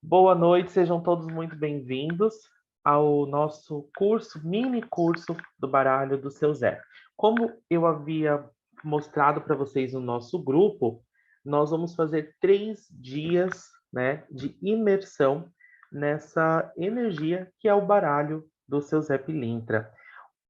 Boa noite, sejam todos muito bem-vindos ao nosso curso, mini curso do baralho do seu Zé. Como eu havia mostrado para vocês no nosso grupo, nós vamos fazer 3 dias, né, de imersão nessa energia que é o baralho do seu Zé Pilintra.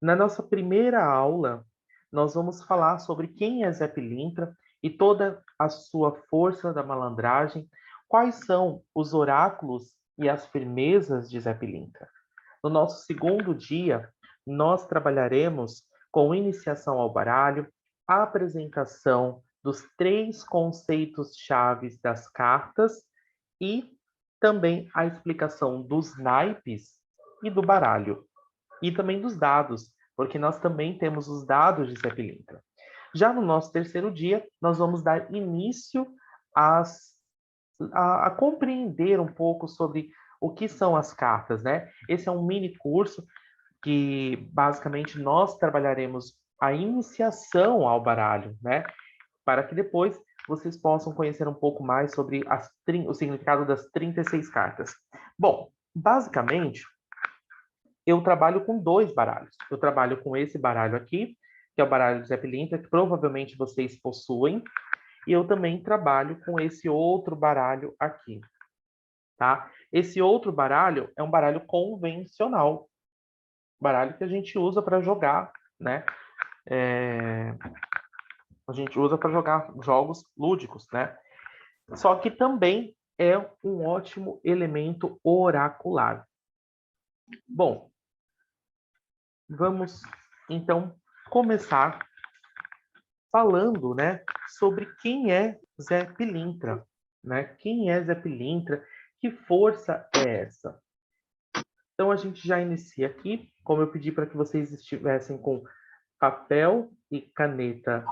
Na nossa primeira aula, nós vamos falar sobre quem é Zé Pilintra e toda a sua força da malandragem, quais são os oráculos e as firmezas de Zé Pilintra. No nosso segundo dia, nós trabalharemos com iniciação ao baralho, a apresentação dos 3 conceitos chaves das cartas e também a explicação dos naipes e do baralho e também dos dados, porque nós também temos os dados de Zé Pilintra. Já no nosso terceiro dia, nós vamos dar início a compreender um pouco sobre o que são as cartas, né? Esse é um mini curso que basicamente nós trabalharemos a iniciação ao baralho, né? Para que depois vocês possam conhecer um pouco mais sobre o significado das 36 cartas. Bom, basicamente, eu trabalho com 2 baralhos. Eu trabalho com esse baralho aqui, que é o baralho de Zé Pilintra, que provavelmente vocês possuem, e eu também trabalho com esse outro baralho aqui, tá? Esse outro baralho é um baralho convencional, baralho que a gente usa para jogar, né? A gente usa para jogar jogos lúdicos, né? Só que também é um ótimo elemento oracular. Bom, vamos então começar falando, né, sobre quem é Zé Pilintra, né? Quem é Zé Pilintra? Que força é essa? Então a gente já inicia aqui, como eu pedi para que vocês estivessem com papel e caneta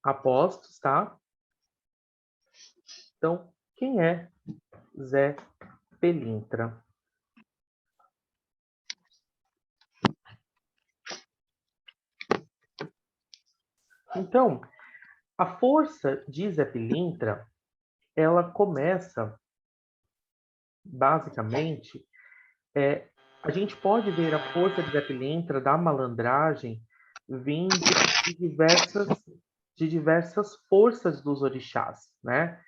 apostos, tá? Então, quem é Zé Pilintra? Então, a força de Zé Pilintra, ela começa basicamente a gente pode ver a força de Zé Pilintra, da malandragem, vindo de diversas forças dos orixás, né?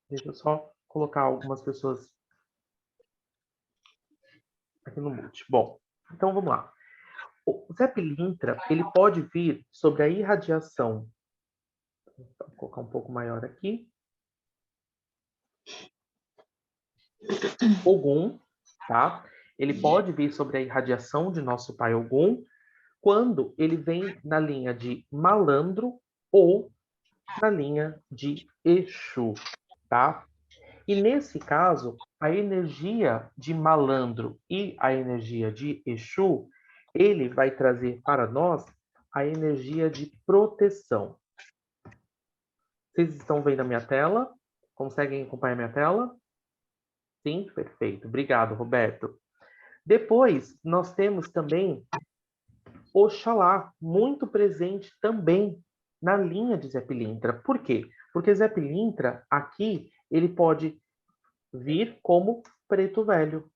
Deixa eu só colocar algumas pessoas aqui no mute. Bom, então vamos lá. O Zé Pilintra, ele pode vir sobre a irradiação. Vou colocar um pouco maior aqui. Ogum, tá? Ele pode vir sobre a irradiação de nosso pai Ogum, quando ele vem na linha de malandro ou na linha de Exu, tá? E nesse caso, a energia de malandro e a energia de Exu, ele vai trazer para nós a energia de proteção. Vocês estão vendo a minha tela? Conseguem acompanhar a minha tela? Sim, perfeito. Obrigado, Roberto. Depois, nós temos também Oxalá, muito presente também na linha de Zé Pilintra. Por quê? Porque Zé Pilintra, aqui, ele pode vir como preto velho.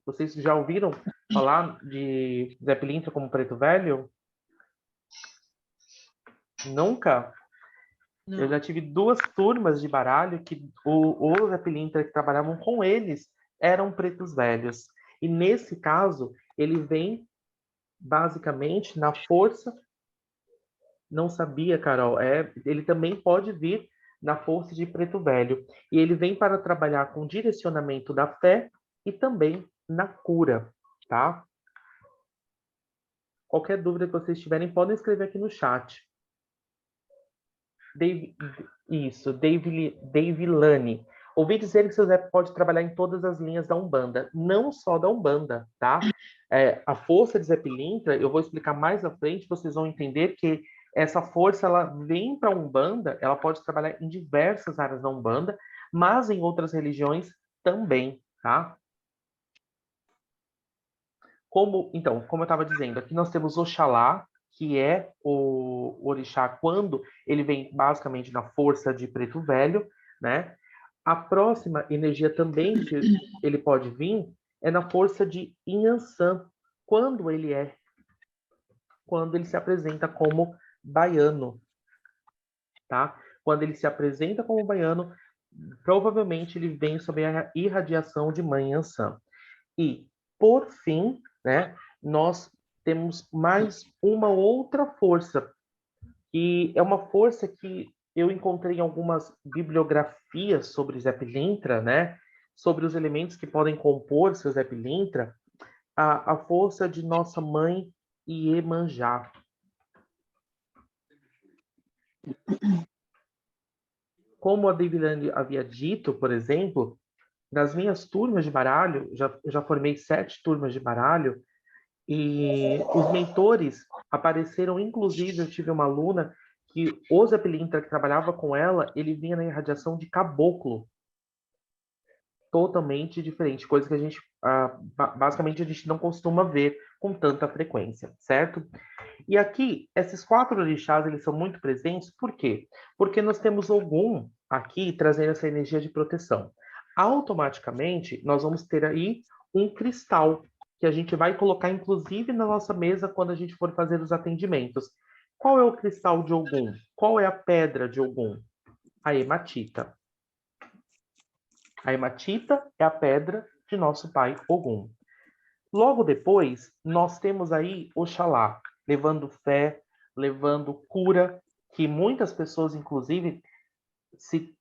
Vocês já ouviram falar de Zé Pilintra como preto velho? Nunca? Não. Eu já tive 2 turmas de baralho que o Zé Pilintra que trabalhavam com eles eram pretos velhos. E nesse caso, ele vem basicamente na força. Não sabia, Carol. Ele também pode vir na força de preto velho. E ele vem para trabalhar com direcionamento da fé e também na cura, tá? Qualquer dúvida que vocês tiverem, podem escrever aqui no chat. Dave Lani. Ouvi dizer que seu Zé pode trabalhar em todas as linhas da Umbanda, não só da Umbanda, tá? A força de Zé Pilintra, eu vou explicar mais à frente, vocês vão entender que essa força, ela vem para a Umbanda, ela pode trabalhar em diversas áreas da Umbanda, mas em outras religiões também, tá? Como eu estava dizendo, aqui nós temos Oxalá, que é o orixá quando ele vem basicamente na força de preto velho, né? A próxima energia também que ele pode vir é na força de Inhansã, quando ele se apresenta como baiano, tá? Quando ele se apresenta como baiano, provavelmente ele vem sob a irradiação de Mãe Yansan. E, por fim, né, nós temos mais uma outra força, que é uma força que eu encontrei em algumas bibliografias sobre Zé Pilintra, né, sobre os elementos que podem compor seu Zé Pilintra, a força de nossa mãe Iemanjá. Como a Devilane havia dito, por exemplo, nas minhas turmas de baralho, já formei 7 turmas de baralho, e os mentores apareceram, inclusive, eu tive uma aluna que o Zé Pilintra, que trabalhava com ela, ele vinha na irradiação de caboclo, totalmente diferente, coisa que a gente, basicamente, a gente não costuma ver com tanta frequência, certo? E aqui, esses 4 orixás, eles são muito presentes, por quê? Porque nós temos Ogum aqui trazendo essa energia de proteção. Automaticamente, nós vamos ter aí um cristal, que a gente vai colocar, inclusive, na nossa mesa quando a gente for fazer os atendimentos. Qual é o cristal de Ogum? Qual é a pedra de Ogum? A hematita. A hematita é a pedra de nosso pai Ogum. Logo depois, nós temos aí Oxalá, levando fé, levando cura, que muitas pessoas, inclusive, se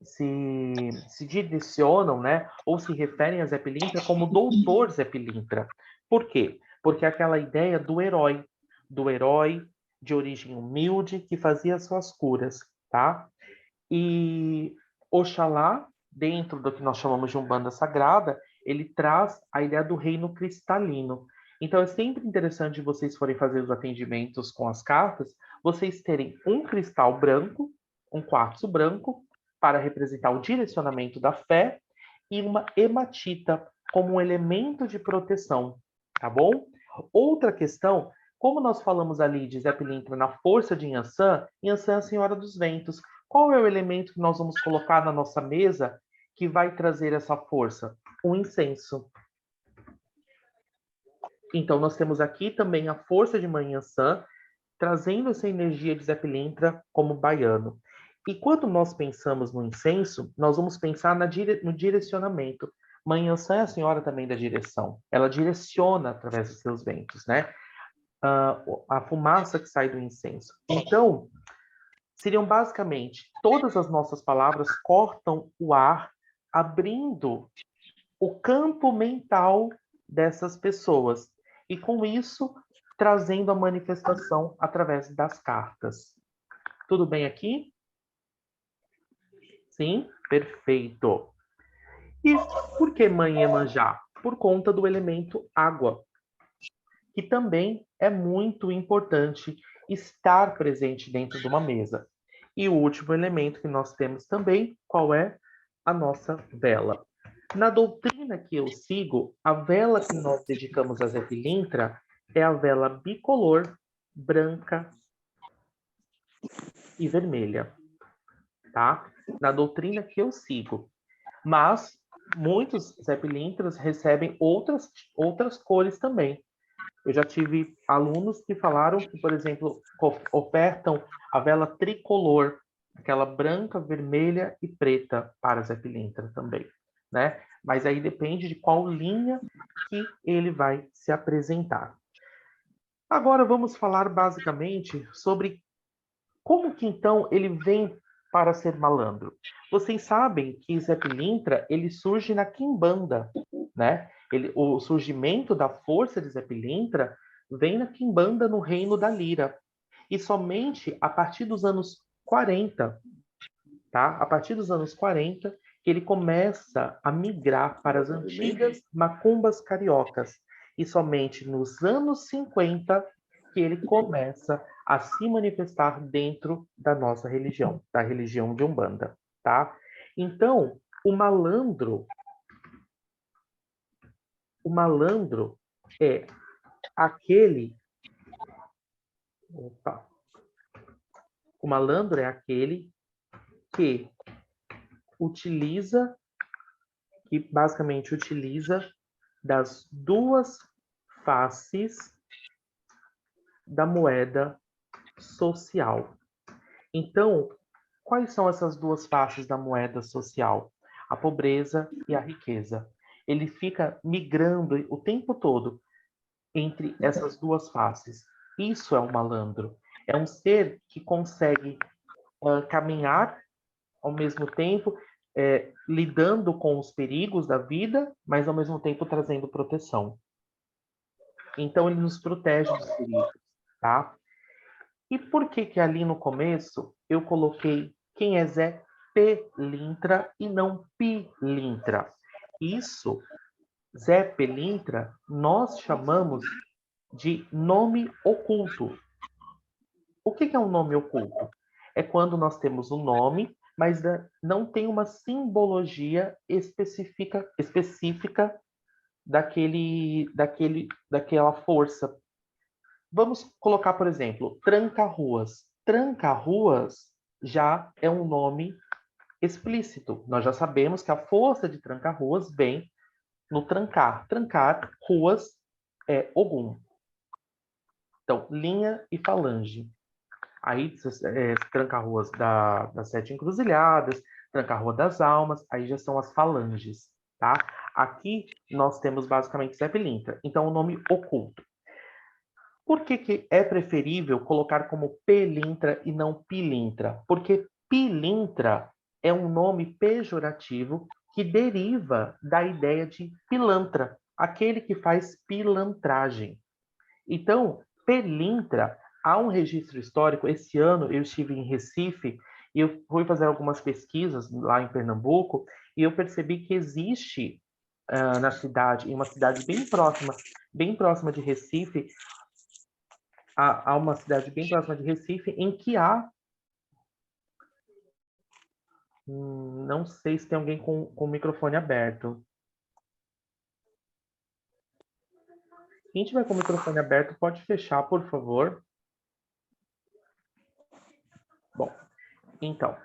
direcionam, né, ou se referem a Zé Pilintra como Doutor Zé Pilintra. Por quê? Porque é aquela ideia do herói de origem humilde que fazia suas curas, tá? E Oxalá, dentro do que nós chamamos de Umbanda Sagrada, ele traz a ideia do reino cristalino. Então é sempre interessante vocês forem fazer os atendimentos com as cartas, vocês terem um cristal branco, um quartzo branco, para representar o direcionamento da fé, e uma hematita como um elemento de proteção, tá bom? Outra questão, como nós falamos ali de Zé Pilintra na força de Yansan, Yansan é a Senhora dos Ventos. Qual é o elemento que nós vamos colocar na nossa mesa que vai trazer essa força? O incenso. Então, nós temos aqui também a força de Mãe Yansan, trazendo essa energia de Zé Pilintra como baiano. E quando nós pensamos no incenso, nós vamos pensar no direcionamento. Mãe Yansan é a senhora também da direção. Ela direciona através dos seus ventos, né? A fumaça que sai do incenso. Então, seriam basicamente todas as nossas palavras cortam o ar, abrindo o campo mental dessas pessoas. E com isso, trazendo a manifestação através das cartas. Tudo bem aqui? Sim? Perfeito. E por que Mãe Iemanjá? Por conta do elemento água, que também é muito importante estar presente dentro de uma mesa. E o último elemento que nós temos também, qual é? A nossa vela. Na doutrina que eu sigo, a vela que nós dedicamos a Zé Pilintra é a vela bicolor, branca e vermelha, tá? Na doutrina que eu sigo. Mas muitos Zé Pilintras recebem outras cores também. Eu já tive alunos que falaram que, por exemplo, ofertam a vela tricolor, aquela branca, vermelha e preta para Zé Pilintra também, né? Mas aí depende de qual linha que ele vai se apresentar. Agora vamos falar basicamente sobre como que então ele vem para ser malandro. Vocês sabem que Zé Pilintra, ele surge na Quimbanda, né? O surgimento da força de Zé Pilintra vem na Quimbanda, no reino da Lira. E somente a partir dos anos 40, tá? A partir dos anos 40, que ele começa a migrar para as antigas macumbas cariocas. E somente nos anos 50 que ele começa a se manifestar dentro da nossa religião, da religião de Umbanda, tá? Então, o malandro é aquele Opa. O malandro é aquele que utiliza, que basicamente utiliza das duas faces da moeda social. Então, quais são essas duas faces da moeda social? A pobreza e a riqueza. Ele fica migrando o tempo todo entre essas duas faces. Isso é um malandro. É um ser que consegue caminhar ao mesmo tempo, lidando com os perigos da vida, mas ao mesmo tempo trazendo proteção. Então ele nos protege dos perigos, tá? E por que que ali no começo eu coloquei quem é Zé Pelintra e não Pilintra? Isso, Zé Pelintra, nós chamamos de nome oculto. O que que é um nome oculto? É quando nós temos um nome, mas não tem uma simbologia específica daquela força. Vamos colocar, por exemplo, tranca-ruas. Tranca-ruas já é um nome explícito. Nós já sabemos que a força de tranca-ruas vem no trancar. Trancar ruas é Ogum. Então, linha e falange. Aí, tranca-ruas das Sete Encruzilhadas, tranca-rua das Almas, aí já são as falanges, tá? Aqui nós temos basicamente Zé Pilintra. Então, o nome oculto. Por que que é preferível colocar como Pelintra e não Pilintra? Porque Pilintra é um nome pejorativo que deriva da ideia de pilantra, aquele que faz pilantragem. Então, Pelintra, há um registro histórico. Esse ano eu estive em Recife e eu fui fazer algumas pesquisas lá em Pernambuco e eu percebi que existe na cidade, em uma cidade bem próxima de Recife, há uma cidade bem próxima de Recife em que há, não sei se tem alguém com o microfone aberto. Quem tiver com o microfone aberto pode fechar, por favor. Bom, então,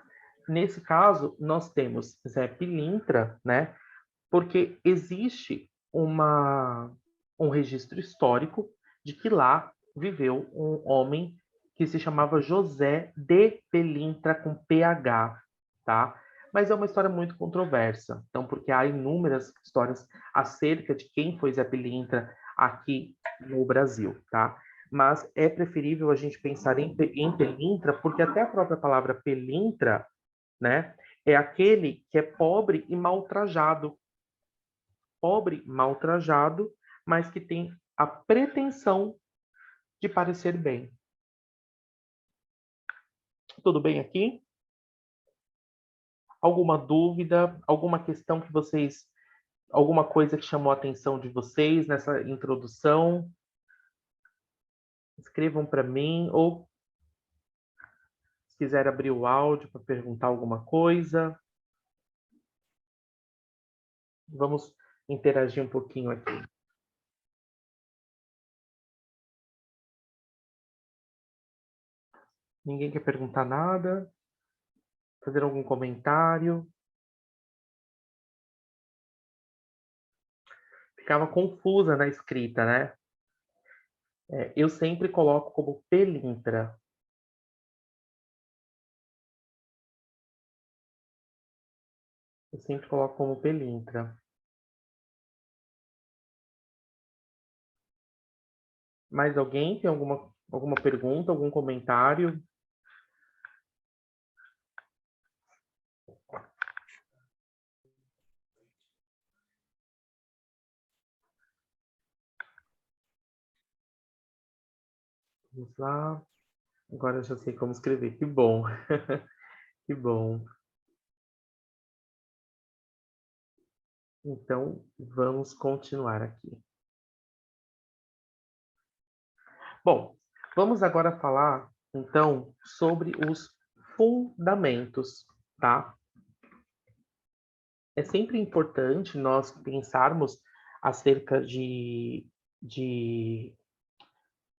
nesse caso, nós temos Zé Pilintra, né? Porque existe um registro histórico de que lá viveu um homem que se chamava José de Pelintra, com PH, tá? Mas é uma história muito controversa, então, porque há inúmeras histórias acerca de quem foi Zé Pelintra aqui no Brasil, tá? Mas é preferível a gente pensar em Pelintra, porque até a própria palavra Pelintra, né, é aquele que é pobre e maltrajado, mas que tem a pretensão de parecer bem. Tudo bem aqui? Alguma dúvida? Alguma questão que vocês... Alguma coisa que chamou a atenção de vocês nessa introdução? Escrevam para mim, ou se quiser abrir o áudio para perguntar alguma coisa. Vamos interagir um pouquinho aqui. Ninguém quer perguntar nada? Fazer algum comentário? Ficava confusa na escrita, né? Eu sempre coloco como Pelintra. Eu sempre coloco como Pelintra. Mais alguém tem alguma pergunta, algum comentário? Vamos lá. Agora eu já sei como escrever. Que bom. Que bom. Então, vamos continuar aqui. Bom, vamos agora falar, então, sobre os fundamentos, tá? É sempre importante nós pensarmos acerca de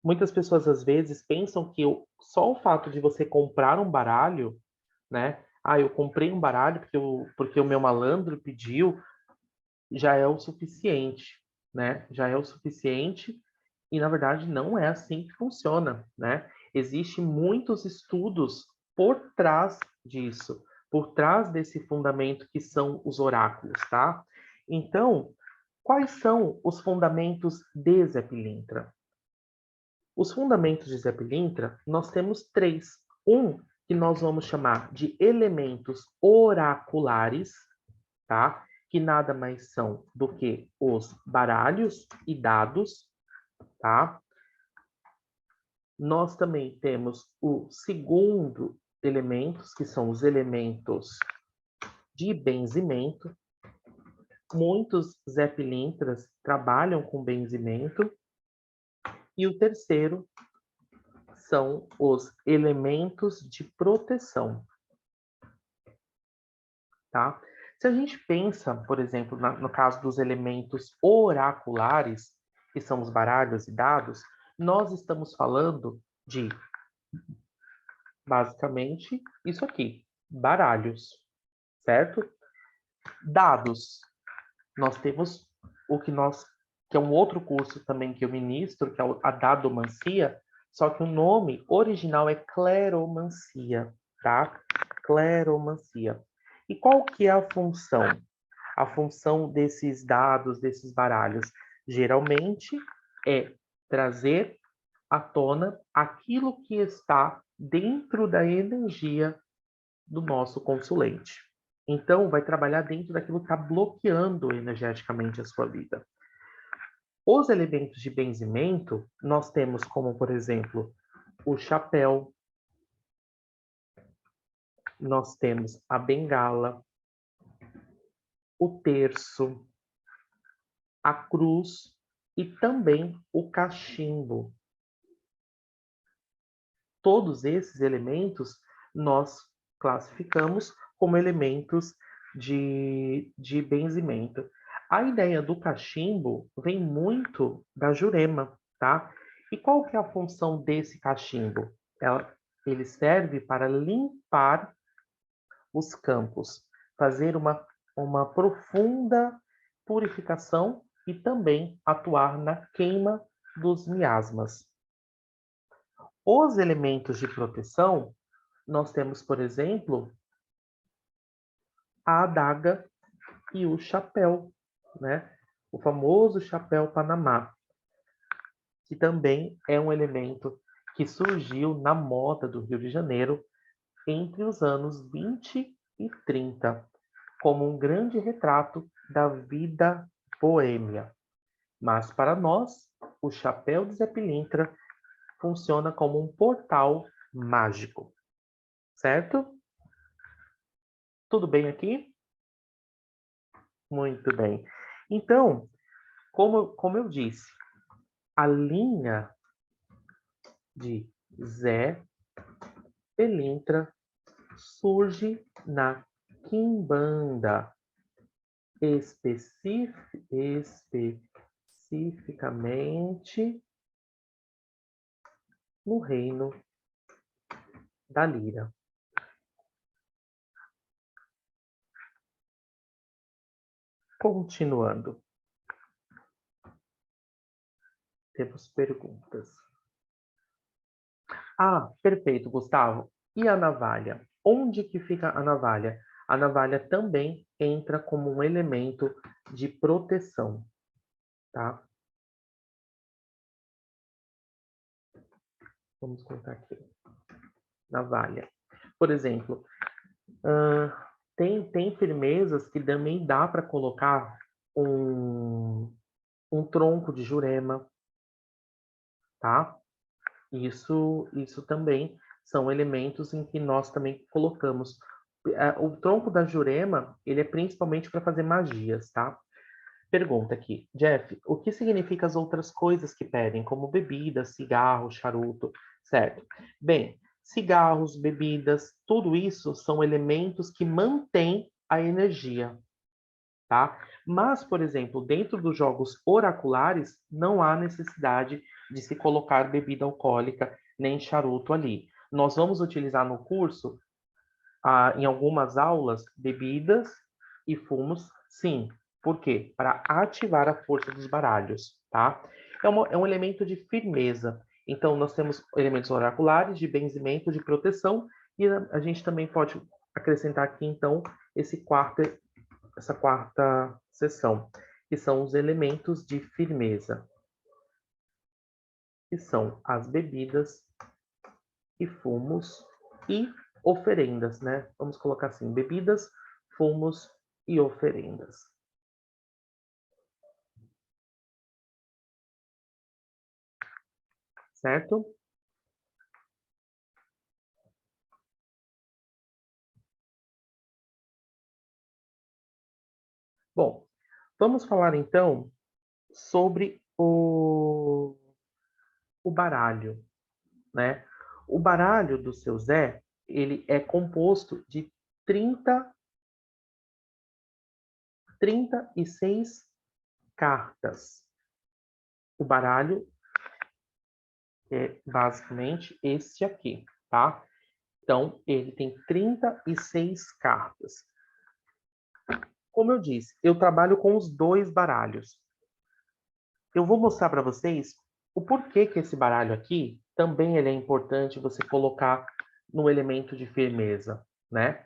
muitas pessoas às vezes pensam que só o fato de você comprar um baralho, né? Ah, eu comprei um baralho porque o meu malandro pediu, já é o suficiente, né? Já é o suficiente e na verdade não é assim que funciona, né? Existem muitos estudos por trás disso, por trás desse fundamento que são os oráculos, tá? Então, quais são os fundamentos de Zé Pilintra? Os fundamentos de Zé Pilintra, nós temos três. Um que nós vamos chamar de elementos oraculares, tá? Que nada mais são do que os baralhos e dados, tá? Nós também temos o segundo elementos, que são os elementos de benzimento. Muitos Zé Pilintras trabalham com benzimento. E o terceiro são os elementos de proteção, tá? Se a gente pensa, por exemplo, no caso dos elementos oraculares, que são os baralhos e dados, nós estamos falando de, basicamente, isso aqui, baralhos, certo? Dados, nós temos o que é um outro curso também que eu ministro, que é a dadomancia, só que o nome original é cleromancia, tá? Cleromancia. E qual que é a função? A função desses dados, desses baralhos, geralmente é trazer à tona aquilo que está dentro da energia do nosso consulente. Então, vai trabalhar dentro daquilo que está bloqueando energeticamente a sua vida. Os elementos de benzimento, nós temos como, por exemplo, o chapéu, nós temos a bengala, o terço, a cruz e também o cachimbo. Todos esses elementos nós classificamos como elementos de benzimento. A ideia do cachimbo vem muito da Jurema, tá? E qual que é a função desse cachimbo? Ele serve para limpar os campos, fazer uma profunda purificação e também atuar na queima dos miasmas. Os elementos de proteção, nós temos, por exemplo, a adaga e o chapéu, né? O famoso chapéu Panamá, que também é um elemento que surgiu na moda do Rio de Janeiro entre os anos 20 e 30, como um grande retrato da vida boêmia. Mas para nós, o chapéu de Zé Pilintra funciona como um portal mágico, certo? Tudo bem aqui? Muito bem. Então, como eu disse, a linha de Zé Pilintra surge na Quimbanda, especificamente no reino da Lira. Continuando, temos perguntas. Ah, perfeito, Gustavo. E a navalha? Onde que fica a navalha? A navalha também entra como um elemento de proteção, tá? Vamos contar aqui. Navalha. Por exemplo, tem firmezas que também dá para colocar um tronco de jurema, tá? Isso também são elementos em que nós também colocamos. O tronco da jurema, ele é principalmente para fazer magias, tá? Pergunta aqui, Jeff, o que significa as outras coisas que pedem, como bebidas, cigarro, charuto, certo? Bem, cigarros, bebidas, tudo isso são elementos que mantêm a energia, tá? Mas, por exemplo, dentro dos jogos oraculares, não há necessidade de se colocar bebida alcoólica nem charuto ali. Nós vamos utilizar no curso, em algumas aulas, bebidas e fumos, sim. Por quê? Para ativar a força dos baralhos, tá? É um elemento de firmeza. Então, nós temos elementos oraculares, de benzimento, de proteção, e a gente também pode acrescentar aqui, então, essa quarta seção, que são os elementos de firmeza, que são as bebidas e fumos e oferendas, né? Vamos colocar assim, bebidas, fumos e oferendas. Certo? Bom, vamos falar então sobre o baralho, né? O baralho do seu Zé, ele é composto de 36 cartas. O baralho é basicamente este aqui, tá? Então, ele tem 36 cartas. Como eu disse, eu trabalho com os dois baralhos. Eu vou mostrar para vocês o porquê que esse baralho aqui também ele é importante você colocar no elemento de firmeza, né?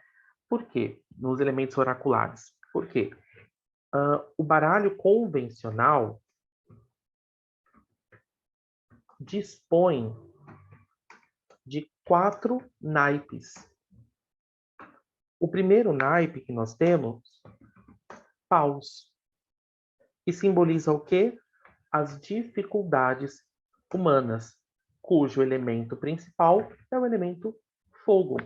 Por quê? Nos elementos oraculares. Por quê? O baralho convencional dispõe de 4 naipes. O primeiro naipe que nós temos, paus, que simboliza o quê? As dificuldades humanas, cujo elemento principal é o elemento fogo.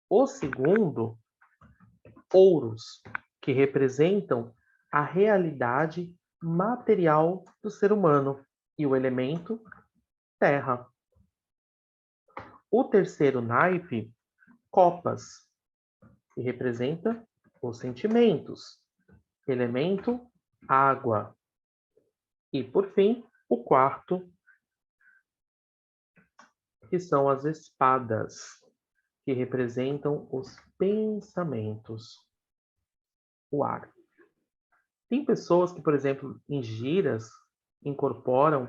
O segundo, ouros, que representam a realidade material do ser humano e o elemento terra. O terceiro naipe, copas, que representa os sentimentos, elemento água. E, por fim, o quarto, que são as espadas, que representam os pensamentos, o ar. Tem pessoas que, por exemplo, em giras, incorporam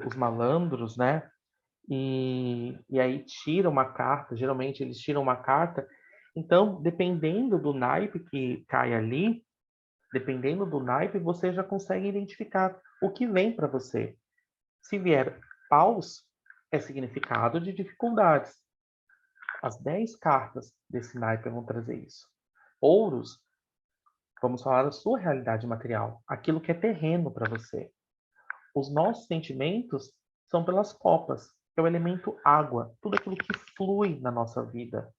os malandros, né? E aí tiram uma carta, geralmente eles tiram uma carta. Então, dependendo do naipe que cai ali, dependendo do naipe, você já consegue identificar o que vem para você. Se vier paus, é significado de dificuldades. As 10 cartas desse naipe vão trazer isso. Ouros, vamos falar da sua realidade material, aquilo que é terreno para você. Os nossos sentimentos são pelas copas, que é o elemento água, tudo aquilo que flui na nossa vida.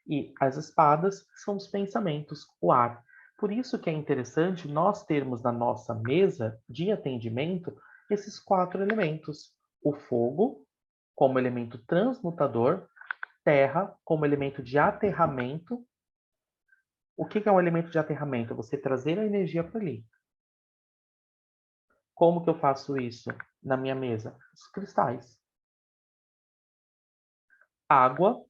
E as espadas são os pensamentos, o ar. Por isso que é interessante nós termos na nossa mesa de atendimento esses 4 elementos. O fogo, como elemento transmutador, terra, como elemento de aterramento. O que é um elemento de aterramento? Você trazer a energia para ali. Como que eu faço isso na minha mesa? Os cristais. Água,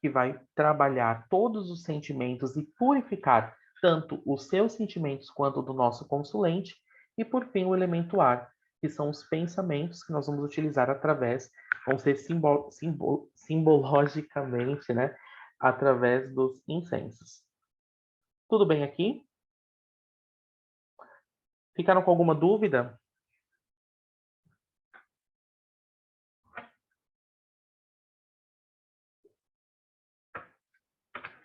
que vai trabalhar todos os sentimentos e purificar tanto os seus sentimentos quanto do nosso consulente. E, por fim, o elemento ar, que são os pensamentos que nós vamos utilizar através, vão ser simbologicamente, né? Através dos incensos. Tudo bem aqui? Ficaram com alguma dúvida?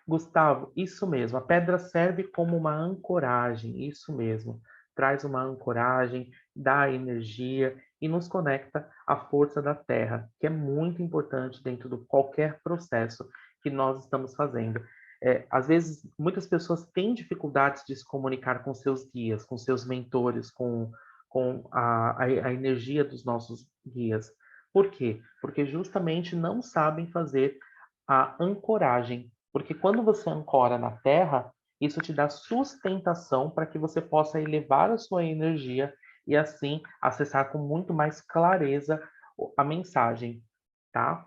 Gustavo, isso mesmo. A pedra serve como uma ancoragem, isso mesmo. Traz uma ancoragem, dá energia e nos conecta à força da terra, que é muito importante dentro de qualquer processo que nós estamos fazendo. Às vezes, muitas pessoas têm dificuldades de se comunicar com seus guias, com seus mentores, com a energia dos nossos guias. Por quê? Porque justamente não sabem fazer a ancoragem, porque quando você ancora na terra, isso te dá sustentação para que você possa elevar a sua energia e assim acessar com muito mais clareza a mensagem, tá?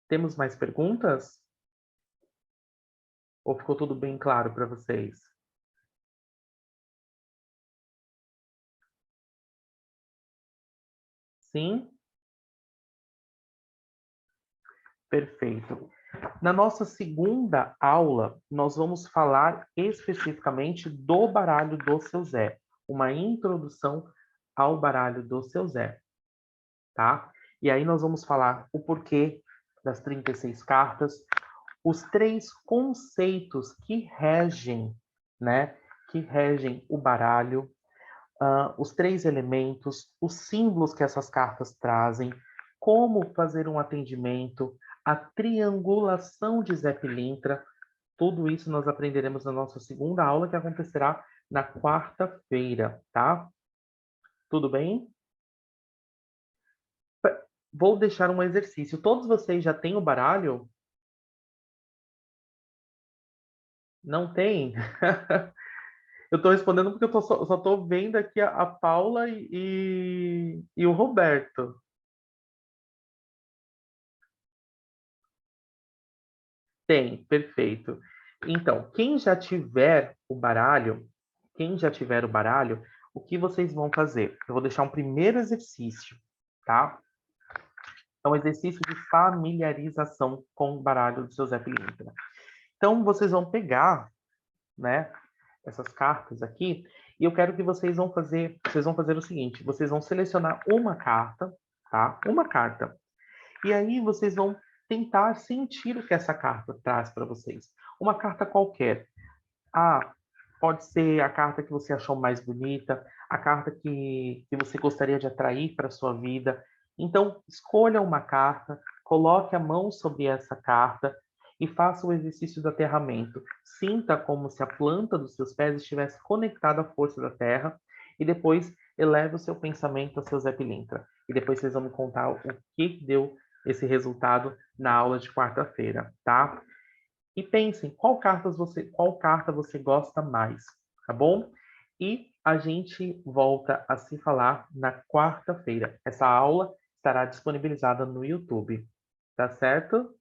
Temos mais perguntas? Ou ficou tudo bem claro para vocês? Sim? Perfeito. Na nossa segunda aula, nós vamos falar especificamente do baralho do seu Zé, uma introdução ao baralho do seu Zé, tá? E aí nós vamos falar o porquê das 36 cartas, os três conceitos que regem, né, que regem o baralho, os três elementos, os símbolos que essas cartas trazem, como fazer um atendimento, a triangulação de Zé Pilintra, tudo isso nós aprenderemos na nossa segunda aula, que acontecerá na quarta-feira, tá? Tudo bem? Vou deixar um exercício. Todos vocês já têm o baralho? Não tem? Eu estou respondendo porque eu só estou vendo aqui a Paula e o Roberto. Tem, perfeito. Então, quem já tiver o baralho, o que vocês vão fazer? Eu vou deixar um primeiro exercício, tá? É um exercício de familiarização com o baralho do seu Zé Pilintra. Então, vocês vão pegar, né, essas cartas aqui, e eu quero que vocês vão fazer o seguinte, vocês vão selecionar uma carta, tá? Uma carta. E aí vocês vão tentar sentir o que essa carta traz para vocês. Uma carta qualquer. Ah, pode ser a carta que você achou mais bonita, a carta que você gostaria de atrair para a sua vida. Então, escolha uma carta, coloque a mão sobre essa carta e faça o exercício do aterramento. Sinta como se a planta dos seus pés estivesse conectada à força da terra e depois eleve o seu pensamento ao seu Zé Pilintra. E depois vocês vão me contar o que deu esse resultado na aula de quarta-feira, tá? E pensem qual carta você gosta mais, tá bom? E a gente volta a se falar na quarta-feira. Essa aula estará disponibilizada no YouTube, tá certo?